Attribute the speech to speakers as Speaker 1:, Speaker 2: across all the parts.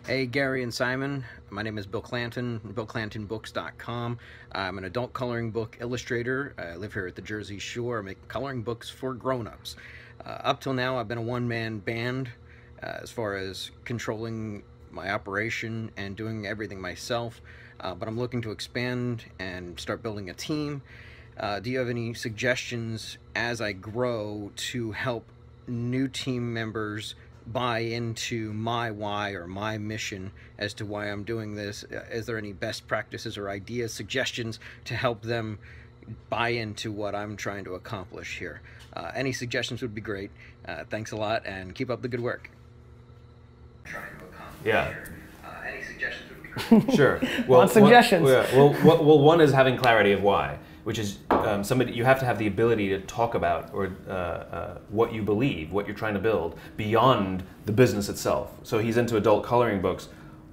Speaker 1: Hey, Gary and Simon. My name is Bill Clanton, BillClantonBooks.com. I'm an adult coloring book illustrator. I live here at the Jersey Shore. I make coloring books for grown-ups. Up till now, I've been a one-man band as far as controlling my operation and doing everything myself. But I'm looking to expand and start building a team. Do you have any suggestions as I grow to help new team members buy into my why or my mission as to why I'm doing this? Is there any best practices or ideas, suggestions to help them buy into what I'm trying to accomplish here? Any suggestions would be great. Thanks a lot and keep up the good work.
Speaker 2: Yeah.
Speaker 1: Any suggestions would be great.
Speaker 2: Sure.
Speaker 3: Want suggestions?
Speaker 2: Well, one is having clarity of why, which is you have to have the ability to talk about or what you believe, what you're trying to build beyond the business itself. So he's into adult coloring books.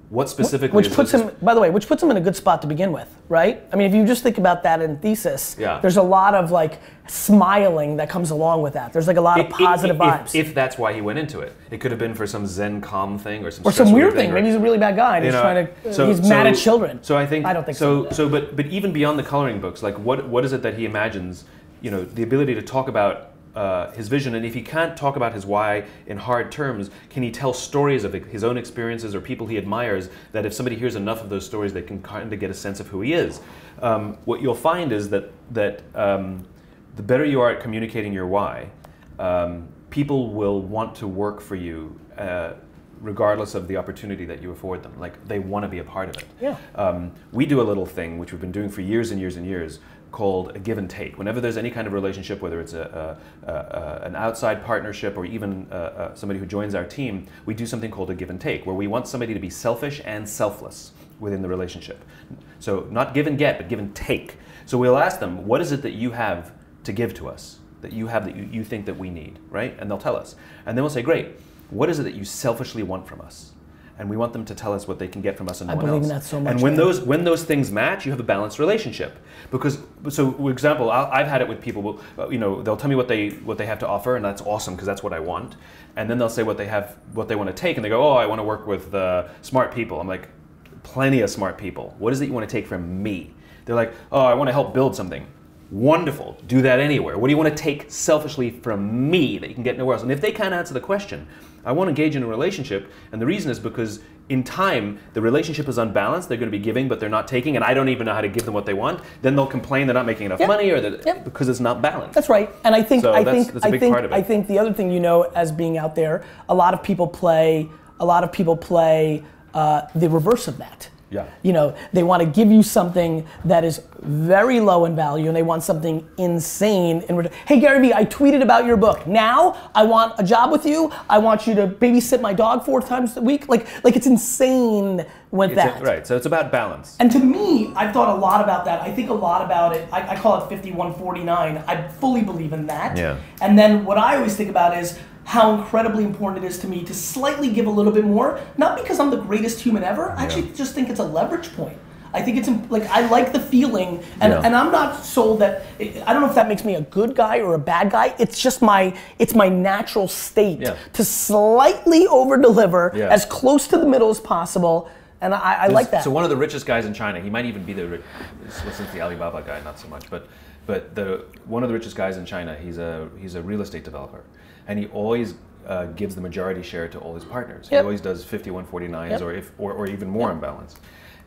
Speaker 2: What specifically?
Speaker 3: Which puts him, by the way, which puts him in a good spot to begin with, right? I mean, if you just think about that in thesis, there's a lot of like smiling that comes along with that. There's like a lot of positive vibes.
Speaker 2: If that's why he went into it, it could have been for some Zen calm thing or
Speaker 3: some weird thing. Maybe he's a really bad guy and he's trying to. He's mad at children.
Speaker 2: So I think
Speaker 3: I don't think so.
Speaker 2: But even beyond the coloring books, like what is it that he imagines? You know, the ability to talk about his vision, and if he can't talk about his why in hard terms, can he tell stories of his own experiences or people he admires that if somebody hears enough of those stories, they can kind of get a sense of who he is. What you'll find is that the better you are at communicating your why, people will want to work for you regardless of the opportunity that you afford them. Like, they want to be a part of it.
Speaker 3: Yeah.
Speaker 2: We do a little thing, which we've been doing for years and years and years, called a give and take. Whenever there's any kind of relationship, whether it's an outside partnership or even somebody who joins our team, we do something called a give and take, where we want somebody to be selfish and selfless within the relationship. So not give and get, but give and take. So we'll ask them, what is it that you have to give to us, that you have that you think that we need, right? And they'll tell us. And then we'll say, great, what is it that you selfishly want from us? And we want them to tell us what they can get from us and no one else.
Speaker 3: I believe in that so much.
Speaker 2: And when those things match, you have a balanced relationship. Because, so for example, I've had it with people. You know, they'll tell me what they have to offer, and that's awesome because that's what I want. And then they'll say what they want to take, and they go, oh, I want to work with smart people. I'm like, plenty of smart people. What is it you want to take from me? They're like, oh, I want to help build something. Wonderful, do that anywhere. What do you want to take selfishly from me that you can get nowhere else? And if they can't answer the question, I won't engage in a relationship, and the reason is because in time, the relationship is unbalanced, they're going to be giving, but they're not taking, and I don't even know how to give them what they want, then they'll complain they're not making enough money, or that because it's not balanced.
Speaker 3: That's right, and I think,
Speaker 2: so that's a big part of it.
Speaker 3: I think the other thing, you know, as being out there, a lot of people play the reverse of that.
Speaker 2: Yeah.
Speaker 3: You know, they want to give you something that is very low in value and they want something insane in return. Hey Gary Vee, I tweeted about your book. Now I want a job with you. I want you to babysit my dog 4 times a week. Like it's insane with that.
Speaker 2: Right, so it's about balance.
Speaker 3: And to me, I've thought a lot about that. I think a lot about it. I call it 51-49. I fully believe in that.
Speaker 2: Yeah.
Speaker 3: And then what I always think about is how incredibly important it is to me to slightly give a little bit more, not because I'm the greatest human ever, I actually just think it's a leverage point. I think it's like, I like the feeling, and I'm not sold that, I don't know if that makes me a good guy or a bad guy, it's just it's my natural state to slightly over deliver as close to the middle as possible, and I like that.
Speaker 2: So one of the richest guys in China, he might even be since the Alibaba guy, not so much, but one of the richest guys in China, he's a real estate developer. And he always gives the majority share to all his partners. He always does 51-49s or even more imbalance.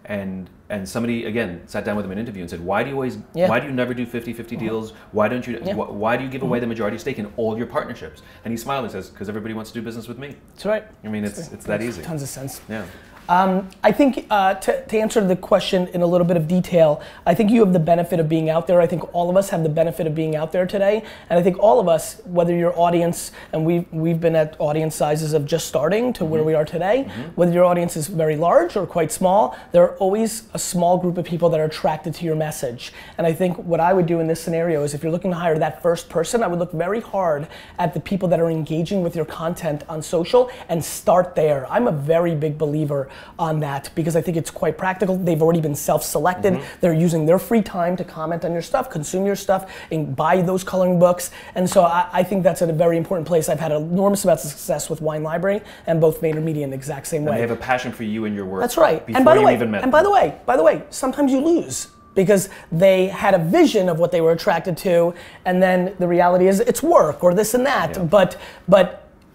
Speaker 2: And somebody again sat down with him in an interview and said, why do you never do 50-50 deals? Why don't you why do you give away the majority stake in all your partnerships? And he smiled and says, because everybody wants to do business with me.
Speaker 3: That's right.
Speaker 2: I mean, it's that easy.
Speaker 3: Tons of sense.
Speaker 2: Yeah.
Speaker 3: I think to answer the question in a little bit of detail, I think you have the benefit of being out there. I think all of us have the benefit of being out there today. And I think all of us, whether your audience, and we've been at audience sizes of just starting to where we are today, whether your audience is very large or quite small, there are always a small group of people that are attracted to your message. And I think what I would do in this scenario is if you're looking to hire that first person, I would look very hard at the people that are engaging with your content on social and start there. I'm a very big believer on that because I think it's quite practical. They've already been self-selected. They're using their free time to comment on your stuff, consume your stuff, and buy those coloring books. And so I think that's a very important place. I've had an enormous amount of success with Wine Library and both VaynerMedia in the exact same way.
Speaker 2: And they have a passion for you and your work.
Speaker 3: That's right.
Speaker 2: Before
Speaker 3: And by the
Speaker 2: you
Speaker 3: way,
Speaker 2: even met them.
Speaker 3: by the way, sometimes you lose because they had a vision of what they were attracted to, and then the reality is it's work or this and that.
Speaker 2: Yeah.
Speaker 3: But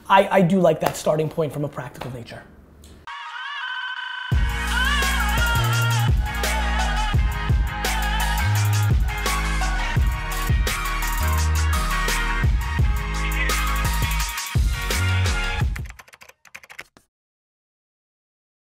Speaker 3: I do like that starting point from a practical nature.